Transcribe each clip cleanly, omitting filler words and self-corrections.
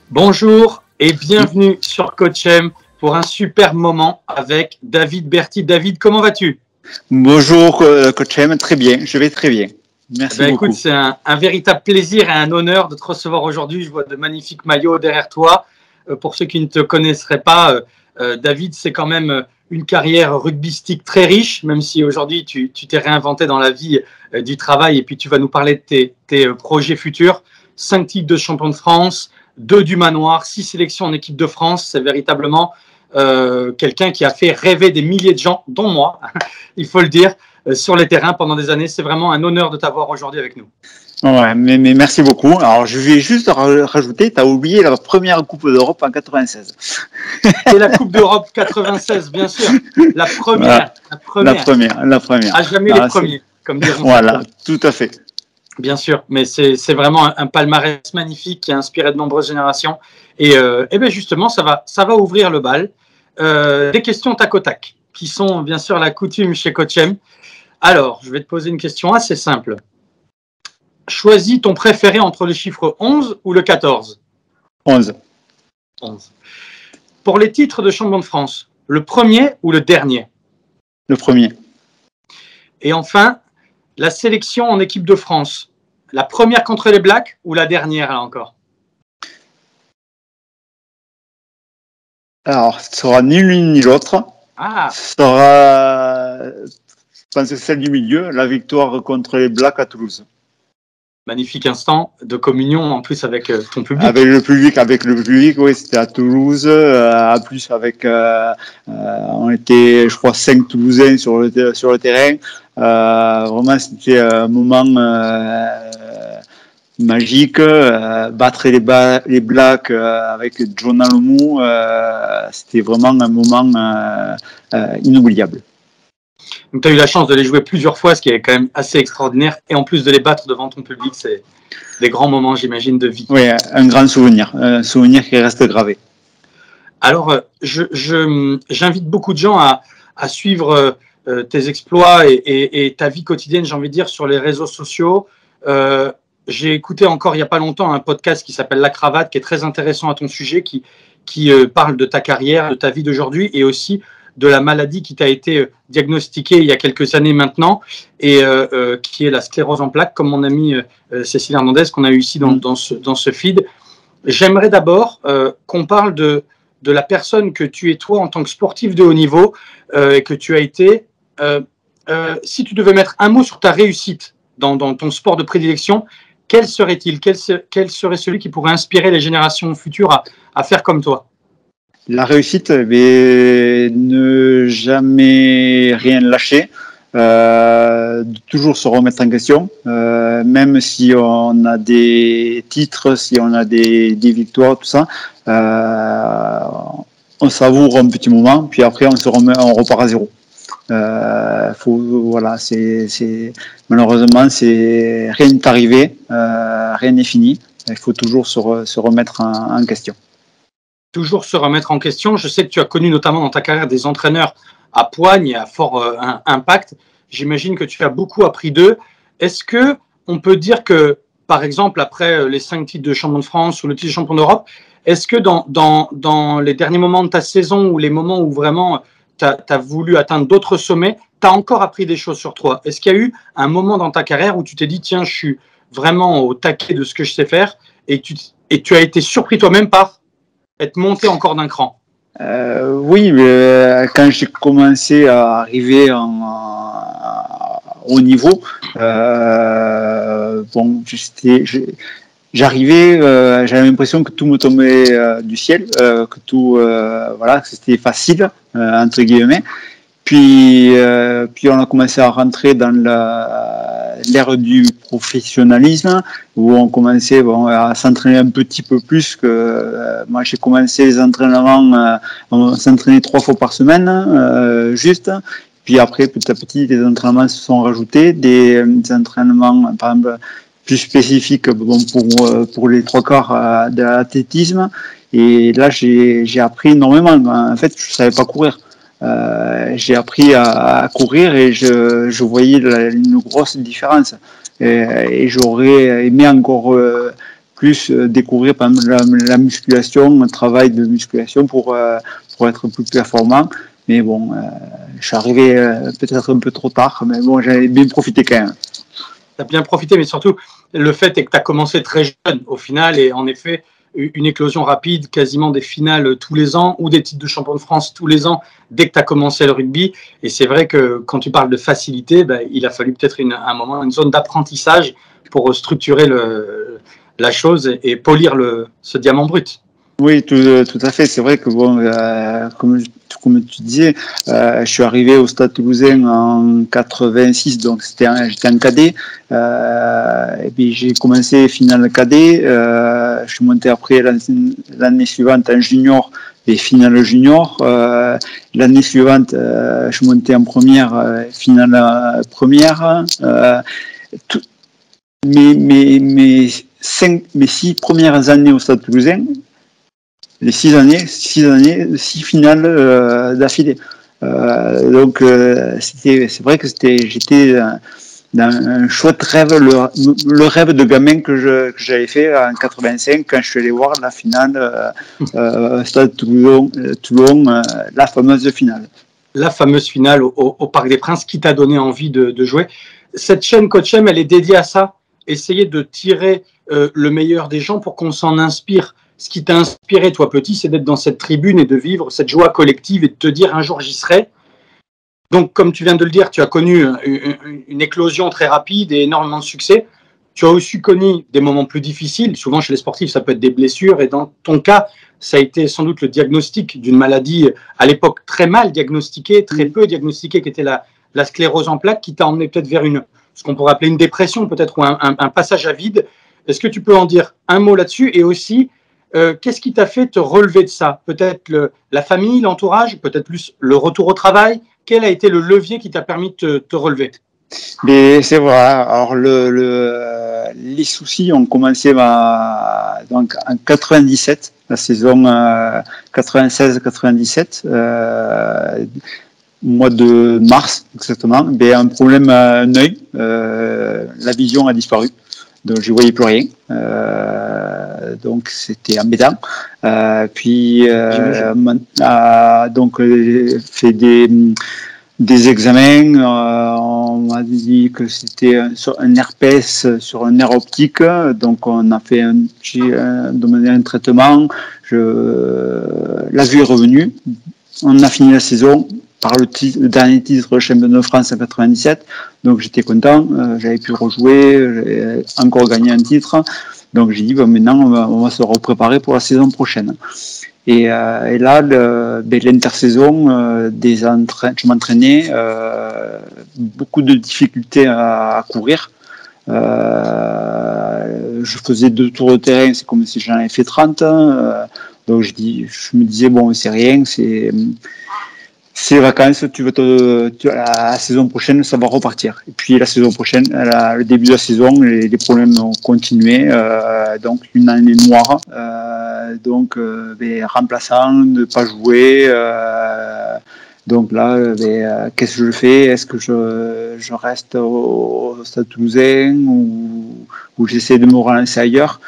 Bonjour et bienvenue sur Coach M pour un super moment avec David Berty. David, comment vas-tu? Bonjour Coach M, très bien, je vais très bien. Merci beaucoup. Écoute, c'est un véritable plaisir et un honneur de te recevoir aujourd'hui. Je vois de magnifiques maillots derrière toi. Pour ceux qui ne te connaisseraient pas, David, c'est quand même une carrière rugbystique très riche, même si aujourd'hui tu t'es réinventé dans la vie du travail et puis tu vas nous parler de tes projets futurs. 5 titres de champion de France, 2 du manoir, 6 sélections en équipe de France. C'est véritablement quelqu'un qui a fait rêver des milliers de gens, dont moi, il faut le dire, sur les terrains pendant des années. C'est vraiment un honneur de t'avoir aujourd'hui avec nous. Ouais, mais merci beaucoup. Alors, je vais juste rajouter, tu as oublié la première Coupe d'Europe en 96. Et la Coupe d'Europe 96, bien sûr. La première. À jamais les premiers, comme diront. Voilà, tout à fait. Bien sûr, mais c'est vraiment un palmarès magnifique qui a inspiré de nombreuses générations. Et bien justement, ça va ouvrir le bal. Des questions tac au tac, qui sont bien sûr la coutume chez Coach M. Alors, je vais te poser une question assez simple. Choisis ton préféré entre le chiffre 11 ou le 14 ? 11. Pour les titres de champion de France, le premier ou le dernier ? Le premier. Et enfin, la sélection en équipe de France, la première contre les Blacks ou la dernière là encore ? Alors, ce sera ni l'une ni l'autre. Ce sera, je pense, celle du milieu, la victoire contre les Blacks à Toulouse. Magnifique instant de communion en plus avec ton public. Avec le public, oui, c'était à Toulouse. En plus, on était, je crois, 5 Toulousains sur le terrain. Vraiment, c'était un moment magique. Battre les Blacks avec John Alomou, c'était vraiment un moment inoubliable. Donc, tu as eu la chance de les jouer plusieurs fois, ce qui est quand même assez extraordinaire. Et en plus de les battre devant ton public, c'est des grands moments, j'imagine, de vie. Oui, un grand souvenir. Un souvenir qui reste gravé. Alors, j'invite beaucoup de gens à suivre tes exploits et ta vie quotidienne, j'ai envie de dire, sur les réseaux sociaux. J'ai écouté encore il n'y a pas longtemps un podcast qui s'appelle La Cravate, qui est très intéressant à ton sujet, qui parle de ta carrière, de ta vie d'aujourd'hui et aussi de la maladie qui t'a été diagnostiquée il y a quelques années maintenant et qui est la sclérose en plaques, comme mon amie Cécile Hernandez qu'on a eu ici dans ce feed. J'aimerais d'abord qu'on parle de la personne que tu es toi en tant que sportif de haut niveau et que tu as été. Si tu devais mettre un mot sur ta réussite dans ton sport de prédilection, quel serait-il ? Quel serait celui qui pourrait inspirer les générations futures à faire comme toi ? La réussite, ne jamais rien lâcher, toujours se remettre en question, même si on a des titres, si on a des victoires, tout ça, on savoure un petit moment, puis après on repart à zéro. Voilà, malheureusement, rien n'est arrivé, rien n'est fini. Il faut toujours se remettre en question. Toujours se remettre en question. Je sais que tu as connu notamment dans ta carrière des entraîneurs à poigne et à fort impact. J'imagine que tu as beaucoup appris d'eux. Est-ce qu'on peut dire que, par exemple, après les 5 titres de champion de France ou le titre de champion d'Europe, est-ce que dans les derniers moments de ta saison ou les moments où vraiment tu as voulu atteindre d'autres sommets, tu as encore appris des choses sur toi ? Est-ce qu'il y a eu un moment dans ta carrière où tu t'es dit, tiens, je suis vraiment au taquet de ce que je sais faire et tu as été surpris toi-même par être monté encore d'un cran? Oui, quand j'ai commencé à arriver au niveau, j'arrivais, j'avais l'impression que tout me tombait du ciel, que que c'était facile entre guillemets. Puis on a commencé à rentrer dans l'ère du professionnalisme où on commençait à s'entraîner un petit peu plus que moi j'ai commencé les entraînements, on s'entraînait 3 fois par semaine juste. Puis après petit à petit les entraînements se sont rajoutés, des entraînements par exemple plus spécifiques pour les 3/4 de l'athlétisme. Et là j'ai appris énormément. En fait je savais pas courir. j'ai appris à courir et je voyais une grosse différence. Et j'aurais aimé encore plus découvrir par exemple, la musculation, un travail de musculation pour être plus performant. Mais bon, je suis arrivé peut-être un peu trop tard, mais bon, j'avais bien profité quand même. Tu as bien profité, mais surtout, le fait est que tu as commencé très jeune au final, et en effet, une éclosion rapide, quasiment des finales tous les ans, ou des titres de champion de France tous les ans, dès que tu as commencé le rugby. Et c'est vrai que quand tu parles de facilité, ben, il a fallu peut-être un moment, une zone d'apprentissage pour structurer la chose et polir ce diamant brut. Oui, tout à fait. C'est vrai que bon, comme tu disais, je suis arrivé au Stade Toulousain en 86, donc j'étais en cadet. Et puis j'ai commencé finale cadet. Je suis monté après l'année suivante en junior et finale junior. L'année suivante, je suis monté en première, finale première. Mes 6 premières années au Stade Toulousain, les 6 finales d'affilée. Donc c'est vrai que j'étais dans un chouette rêve, le rêve de gamin que j'avais fait en 85 quand je suis allé voir la finale Stade Toulon, la fameuse finale. La fameuse finale au Parc des Princes qui t'a donné envie de jouer. Cette chaîne Coach M, elle est dédiée à ça. Essayer de tirer le meilleur des gens pour qu'on s'en inspire. Ce qui t'a inspiré, toi petit, c'est d'être dans cette tribune et de vivre cette joie collective et de te dire un jour j'y serai. Donc, comme tu viens de le dire, tu as connu une éclosion très rapide et énormément de succès. Tu as aussi connu des moments plus difficiles. Souvent, chez les sportifs, ça peut être des blessures. Et dans ton cas, ça a été sans doute le diagnostic d'une maladie à l'époque très mal diagnostiquée, très peu diagnostiquée, qui était la sclérose en plaques, qui t'a emmené peut-être vers ce qu'on pourrait appeler une dépression, peut-être, ou un passage à vide. Est-ce que tu peux en dire un mot là-dessus? Et aussi, qu'est-ce qui t'a fait te relever de ça? Peut-être la famille, l'entourage, peut-être plus le retour au travail. Quel a été le levier qui t'a permis de te relever? Mais c'est vrai. Alors les soucis ont commencé donc en 97, la saison 96-97, mois de mars exactement. Mais un problème à un œil, la vision a disparu. Donc je ne voyais plus rien. Donc c'était embêtant. Donc j'ai fait des examens, on m'a dit que c'était un herpès sur un nerf optique, donc on a fait demandé un traitement. La vue est revenue. On a fini la saison par le dernier titre champion de France en 97, donc j'étais content, j'avais pu rejouer, j'avais encore gagné un titre, donc j'ai dit bon, maintenant on va se repréparer pour la saison prochaine. Et là, l'intersaison, je m'entraînais, beaucoup de difficultés à courir. Je faisais 2 tours de terrain, c'est comme si j'en avais fait 30. Donc je me disais, bon, c'est rien, c'est les vacances, la saison prochaine, ça va repartir. Et puis la saison prochaine, le début de la saison, les problèmes ont continué. Donc une année noire. Remplaçant, ne pas jouer. Donc là, qu'est-ce que je fais? Est-ce que je reste au Stade Toulousain ou j'essaie de me relancer ailleurs?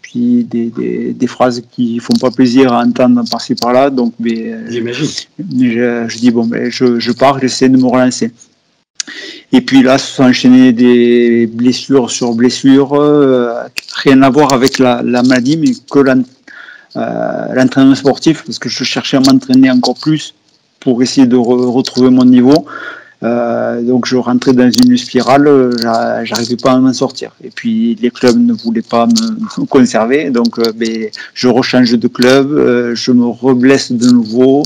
Puis des phrases qui font pas plaisir à entendre par-ci par-là, donc j'imagine. Je dis bon, je pars, j'essaie de me relancer. Et puis là, se sont enchaînées des blessures sur blessures, rien à voir avec la maladie, mais que l'entraînement sportif, parce que je cherchais à m'entraîner encore plus pour essayer de retrouver mon niveau. Donc je rentrais dans une spirale, j'arrivais pas à m'en sortir. Et puis les clubs ne voulaient pas me conserver, donc je rechange de club, je me reblesse de nouveau.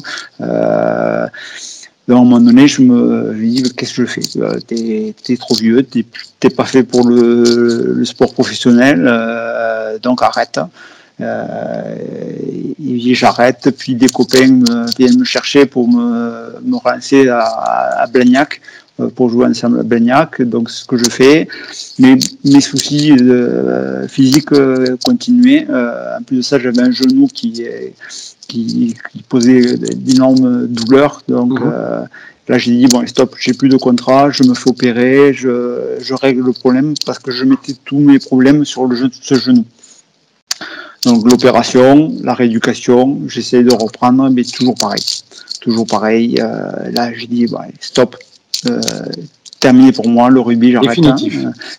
Donc à un moment donné, je me dis qu'est-ce que je fais? T'es trop vieux, t'es pas fait pour le sport professionnel, donc arrête. Et j'arrête, puis des copains viennent me chercher pour me relancer à Blagnac. pour jouer ensemble à Blagnac. Donc, ce que je fais. Mes soucis physiques continuaient. En plus de ça, j'avais un genou qui posait d'énormes douleurs. Donc, là, j'ai dit, bon, stop, j'ai plus de contrat, je me fais opérer, je règle le problème parce que je mettais tous mes problèmes sur ce genou. Donc, l'opération, la rééducation, j'essaie de reprendre, mais toujours pareil. Toujours pareil. Là, j'ai dit, bon, stop, terminé pour moi, le rugby, j'arrête.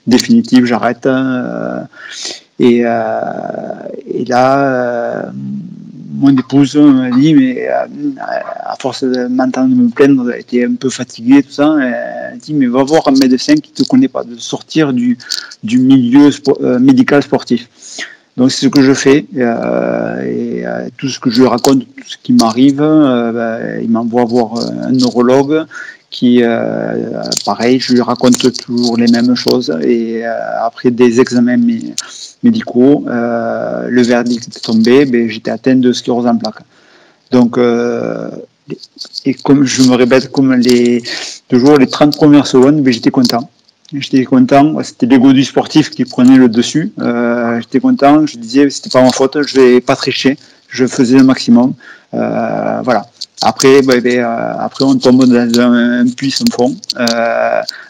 Définitif, j'arrête. Et là, mon épouse m'a dit, mais à force de m'entendre me plaindre, elle était un peu fatiguée, tout ça. Elle dit, mais va voir un médecin qui ne te connaît pas, de sortir du milieu médical sportif. Donc c'est ce que je fais. Tout ce que je raconte, tout ce qui m'arrive, il m'envoie voir un neurologue qui, pareil, je lui raconte toujours les mêmes choses. Et après des examens médicaux, le verdict est tombé, j'étais atteint de sclérose en plaques. Donc, et comme je me répète, comme toujours les 30 premières secondes, j'étais content. J'étais content, c'était l'ego du sportif qui prenait le dessus. J'étais content, je disais c'était pas ma faute, je vais pas tricher, je faisais le maximum. Voilà. Après, après on tombe dans un puits sans fond,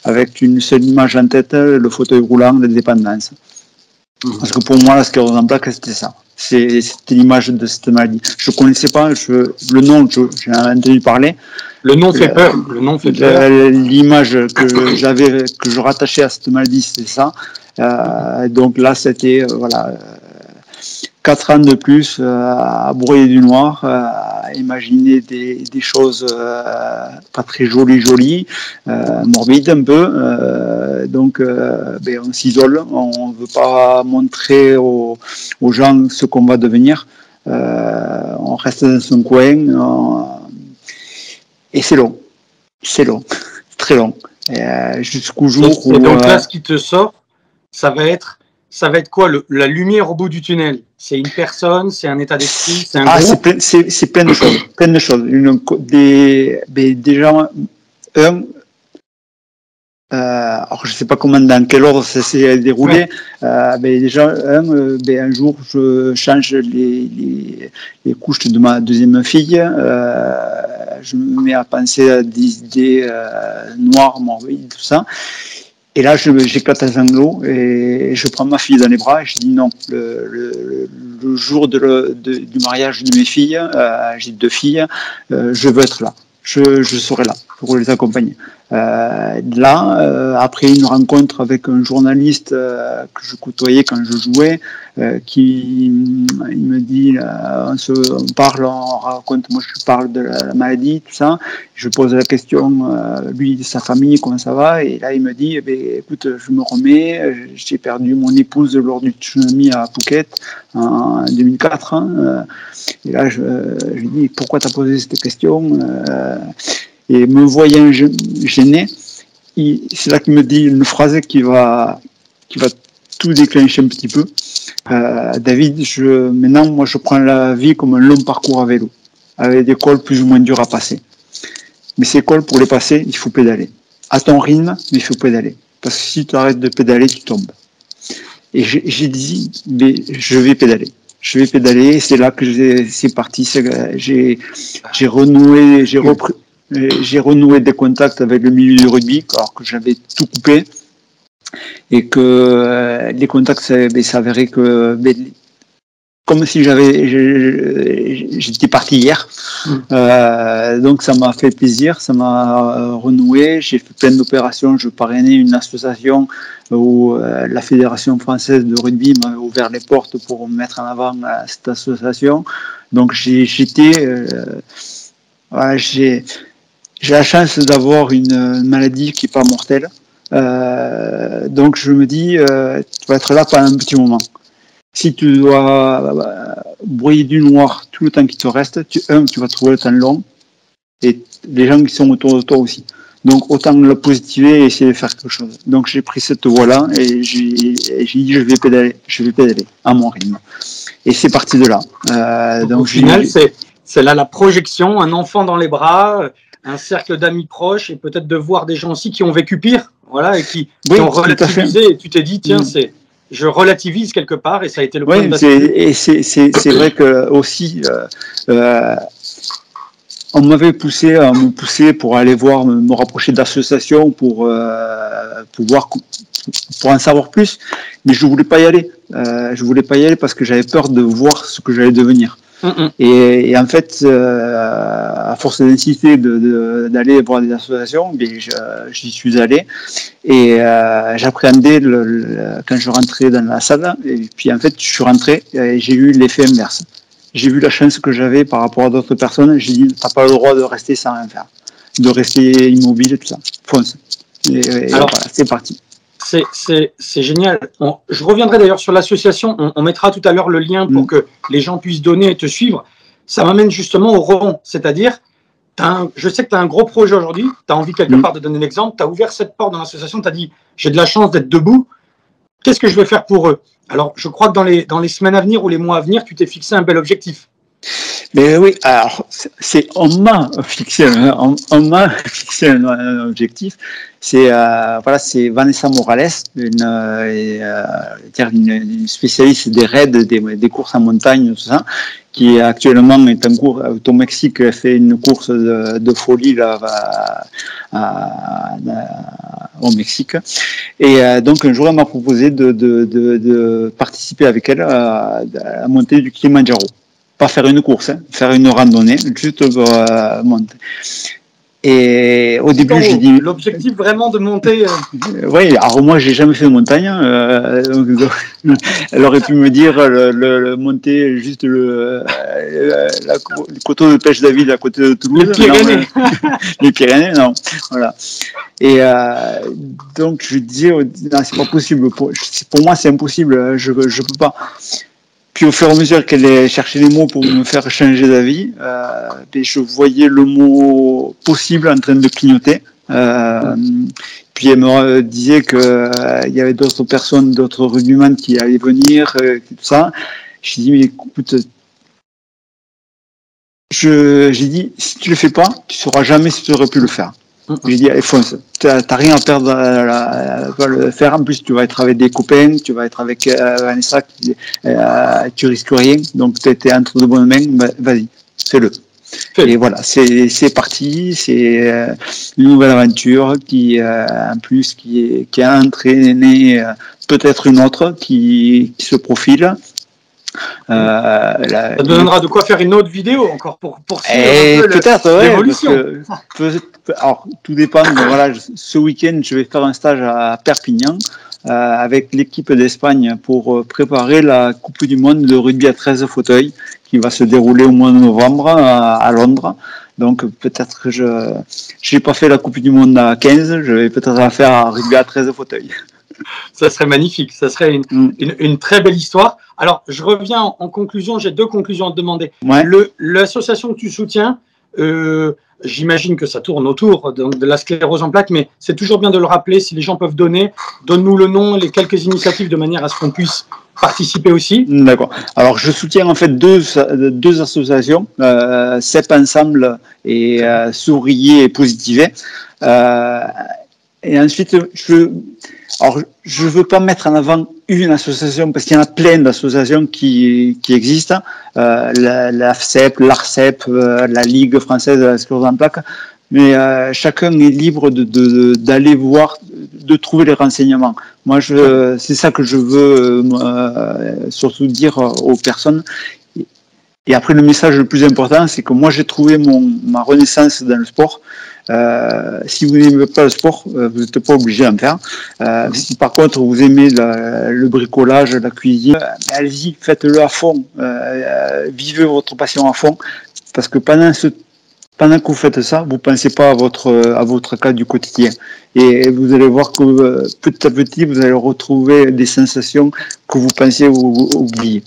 avec une seule image en tête, le fauteuil roulant de dépendance. Parce que pour moi, la sclérose en plaques, c'était ça. C'était l'image de cette maladie. Je ne connaissais pas le nom, j'ai entendu parler. Le nom fait peur. L'image que je rattachais à cette maladie, c'était ça. Donc là, c'était 4 ans de plus à broyer du noir, à imaginer des choses pas très jolies, morbides un peu. Donc, on s'isole, on ne veut pas montrer aux gens ce qu'on va devenir. On reste dans son coin. Et c'est long, très long, jusqu'au jour où... Et donc là, ce qui te sort, ça va être quoi la lumière au bout du tunnel? C'est une personne, c'est un état d'esprit, c'est un groupe? C'est plein de choses, déjà, alors je ne sais pas dans quel ordre ça s'est déroulé. Déjà, un jour, je change les couches de ma deuxième fille. Je me mets à penser à des idées noires, morbides, tout ça. Et là, j'éclate à sanglots et je prends ma fille dans les bras et je dis non. Le jour du mariage de mes filles, j'ai 2 filles, je veux être là. Je serai là pour les accompagner. Après une rencontre avec un journaliste que je côtoyais quand je jouais, il me dit, on parle, on raconte, moi je parle de la maladie, tout ça. Je pose la question, lui, de sa famille, comment ça va? Et là, il me dit, écoute, je me remets, j'ai perdu mon épouse lors du tsunami à Phuket en 2004. Et là, je lui dis, pourquoi tu as posé cette question? Et me voyant gêné, c'est là qu'il me dit une phrase qui va tout déclencher un petit peu. David, maintenant, moi, je prends la vie comme un long parcours à vélo, avec des cols plus ou moins durs à passer. Mais ces cols, pour les passer, il faut pédaler. À ton rythme, mais il faut pédaler. Parce que si tu arrêtes de pédaler, tu tombes. Et j'ai dit, mais je vais pédaler. Je vais pédaler, c'est là que c'est parti. J'ai renoué des contacts avec le milieu du rugby, alors que j'avais tout coupé. Et que les contacts s'avéraient que comme si j'étais parti hier. Donc ça m'a fait plaisir, ça m'a renoué. J'ai fait plein d'opérations. Je parrainais une association où la Fédération française de rugby m'a ouvert les portes pour mettre en avant cette association. Donc j'ai la chance d'avoir une maladie qui n'est pas mortelle. Donc je me dis, tu vas être là pendant un petit moment. Si tu dois broyer du noir tout le temps qui te reste, tu vas trouver le temps long et les gens qui sont autour de toi aussi. Donc autant le positiver et essayer de faire quelque chose. Donc j'ai pris cette voie-là et j'ai dit je vais pédaler à mon rythme. Et c'est parti de là. Donc au final, c'est là la projection, un enfant dans les bras, un cercle d'amis proches et peut-être de voir des gens aussi qui ont vécu pire, voilà, et qui ont tout à fait. relativisé. Et tu t'es dit, tiens, je relativise quelque part, et ça a été le point de bascule. Et c'est vrai que aussi, on m'avait poussé à me pousser pour aller voir, me rapprocher d'associations pour en savoir plus, mais je voulais pas y aller. Je voulais pas y aller parce que j'avais peur de voir ce que j'allais devenir. Et en fait, à force d'insister d'aller voir des associations, j'y suis allé et j'appréhendais quand je rentrais dans la salle. Et puis en fait, je suis rentré et j'ai eu l'effet inverse. J'ai vu la chance que j'avais par rapport à d'autres personnes. J'ai dit, t'as pas le droit de rester sans rien faire, de rester immobile et tout ça. Fonce. Et alors, voilà, c'est parti. C'est génial. Je reviendrai d'ailleurs sur l'association. On mettra tout à l'heure le lien pour que les gens puissent donner et te suivre. Ça m'amène justement au rebond. C'est-à-dire, je sais que tu as un gros projet aujourd'hui. Tu as envie quelque part de donner l'exemple. Tu as ouvert cette porte dans l'association. Tu as dit, j'ai de la chance d'être debout. Qu'est-ce que je vais faire pour eux? Alors, je crois que dans les semaines à venir ou les mois à venir, tu t'es fixé un bel objectif. Mais oui, alors, on m'a fixé un objectif. C'est Vanessa Morales, une spécialiste des raids, des courses en montagne, tout ça, qui actuellement est en cours au Mexique. Elle fait une course de folie là, au Mexique. Et donc un jour, elle m'a proposé de participer avec elle à la montée du Kilimanjaro. Pas faire une course, faire une randonnée, juste monter. Et au début, j'ai dit. L'objectif vraiment de monter. Oui, alors moi, j'ai jamais fait de montagne. Elle aurait pu me dire le monter juste le coteau de pêche David à côté de Toulouse. Les Pyrénées. Non, les Pyrénées, non. Voilà. Et donc, je disais, non, c'est pas possible. Pour moi, c'est impossible. Je peux pas. Puis au fur et à mesure qu'elle cherchait les mots pour me faire changer d'avis, je voyais le mot possible en train de clignoter. Puis elle me disait qu'il y avait d'autres personnes, d'autres rugbyman qui allaient venir, tout ça. J'ai dit, mais écoute, j'ai dit, si tu le fais pas, tu sauras jamais si tu aurais pu le faire. J'ai dit, allez, fonce, t'as rien à perdre à le faire. En plus, tu vas être avec des copains, tu vas être avec Vanessa, tu risques rien. Donc, tu es entre de bonnes mains, vas-y, fais-le. Et voilà, c'est parti, c'est une nouvelle aventure qui, en plus, qui a entraîné peut-être une autre qui se profile. Ça te donnera de quoi faire une autre vidéo encore pour suivre peut-être l'évolution. Alors tout dépend. Voilà, ce week-end je vais faire un stage à Perpignan avec l'équipe d'Espagne pour préparer la Coupe du Monde de rugby à 13 fauteuils qui va se dérouler au mois de novembre à Londres. Donc peut-être que je n'ai pas fait la Coupe du Monde à 15, je vais peut-être la faire à rugby à 13 fauteuils. Ça serait magnifique, ça serait une très belle histoire. Alors, je reviens en conclusion, j'ai deux conclusions à te demander. Ouais. L'association que tu soutiens, j'imagine que ça tourne autour de la sclérose en plaques, mais c'est toujours bien de le rappeler, si les gens peuvent donner, donne-nous le nom, les quelques initiatives de manière à ce qu'on puisse participer aussi. D'accord. Alors, je soutiens en fait deux associations, CEP Ensemble et Souriez et Positiver. Et ensuite, je veux pas mettre en avant une association parce qu'il y en a plein d'associations qui existent, l'AFCEP, l'ARCEP, la Ligue française de la sclérose en plaques, mais chacun est libre d'aller voir, de trouver les renseignements. Moi, c'est ça que je veux surtout dire aux personnes. Et après, le message le plus important, c'est que moi, j'ai trouvé ma renaissance dans le sport. Si vous n'aimez pas le sport, vous n'êtes pas obligé d'en faire. Si par contre vous aimez le bricolage, la cuisine, allez-y, faites-le à fond. Vivez votre passion à fond, parce que pendant que vous faites ça, vous ne pensez pas à votre cas du quotidien. Et vous allez voir que petit à petit, vous allez retrouver des sensations que vous pensiez oublier.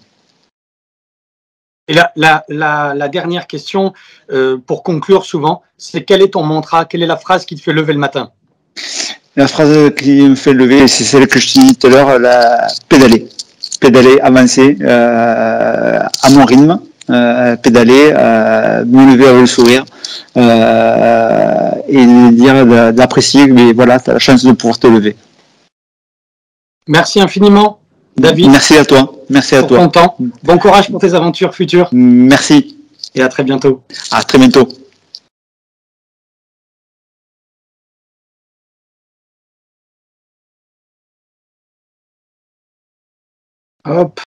Et la dernière question, pour conclure souvent, c'est quel est ton mantra? Quelle est la phrase qui te fait lever le matin? La phrase qui me fait lever, c'est celle que je dis tout à l'heure, pédaler, avancer à mon rythme. pédaler, me lever avec le sourire et dire d'apprécier, mais voilà, tu as la chance de pouvoir te lever. Merci infiniment, David. Merci à toi. Merci à toi. Pour ton temps. Bon courage pour tes aventures futures. Merci. Et à très bientôt. À très bientôt. Hop.